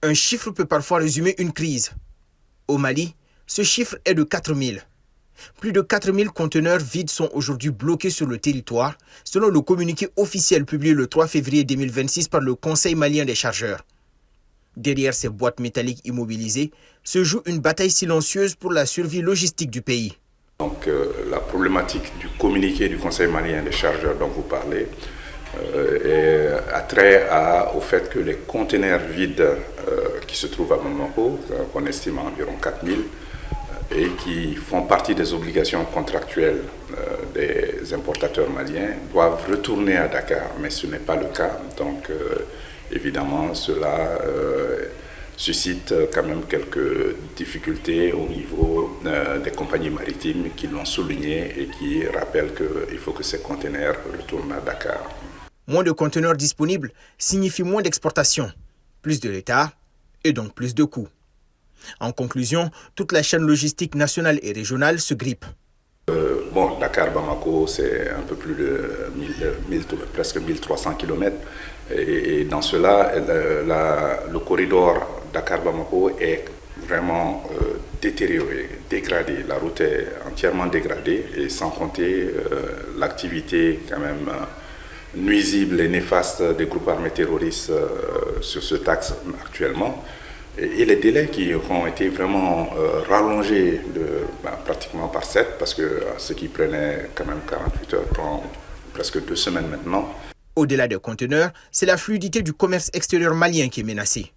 Un chiffre peut parfois résumer une crise. Au Mali, ce chiffre est de 4000. Plus de 4000 conteneurs vides sont aujourd'hui bloqués sur le territoire, selon le communiqué officiel publié le 3 février 2026 par le Conseil malien des chargeurs. Derrière ces boîtes métalliques immobilisées se joue une bataille silencieuse pour la survie logistique du pays. Donc la problématique du communiqué du Conseil malien des chargeurs dont vous parlez a trait au fait que les conteneurs vides qui se trouvent à Bamako, qu'on estime à environ 4000, et qui font partie des obligations contractuelles des importateurs maliens, doivent retourner à Dakar, mais ce n'est pas le cas. Donc évidemment, cela suscite quand même quelques difficultés au niveau des compagnies maritimes qui l'ont souligné et qui rappellent qu'il faut que ces conteneurs retournent à Dakar. Moins de conteneurs disponibles signifie moins d'exportation, plus de retard et donc plus de coûts. En conclusion, toute la chaîne logistique nationale et régionale se grippe. Dakar-Bamako, c'est un peu plus de presque 1300 km. Et dans cela, le corridor Dakar-Bamako est vraiment détérioré, dégradé. La route est entièrement dégradée et sans compter l'activité quand même nuisible et néfaste des groupes armés terroristes sur cet axe actuellement. Et les délais qui ont été vraiment rallongés pratiquement par 7, parce que ce qui prenait quand même 48 heures prend presque 2 semaines maintenant. Au-delà des conteneurs, c'est la fluidité du commerce extérieur malien qui est menacée.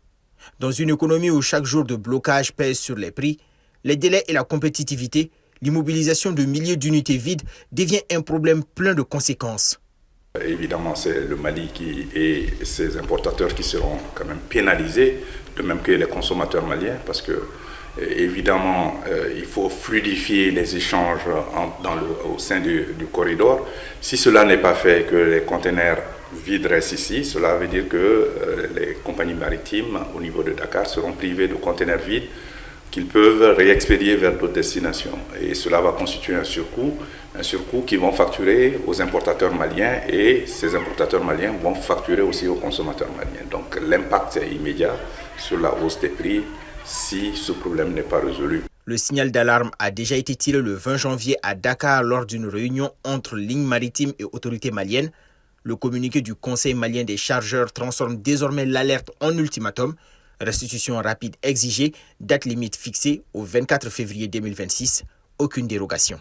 Dans une économie où chaque jour de blocage pèse sur les prix, les délais et la compétitivité, l'immobilisation de milliers d'unités vides devient un problème plein de conséquences. Évidemment, c'est le Mali et ses importateurs qui seront quand même pénalisés, de même que les consommateurs maliens, parce que évidemment, il faut fluidifier les échanges au sein du corridor. Si cela n'est pas fait, que les conteneurs vides restent ici, cela veut dire que les compagnies maritimes au niveau de Dakar seront privées de conteneurs vides qu'ils peuvent réexpédier vers d'autres destinations. Et cela va constituer un surcoût qu'ils vont facturer aux importateurs maliens et ces importateurs maliens vont facturer aussi aux consommateurs maliens. Donc l'impact est immédiat sur la hausse des prix si ce problème n'est pas résolu. Le signal d'alarme a déjà été tiré le 20 janvier à Dakar lors d'une réunion entre lignes maritimes et autorités maliennes. Le communiqué du Conseil malien des chargeurs transforme désormais l'alerte en ultimatum. Restitution rapide exigée, date limite fixée au 24 février 2026, aucune dérogation.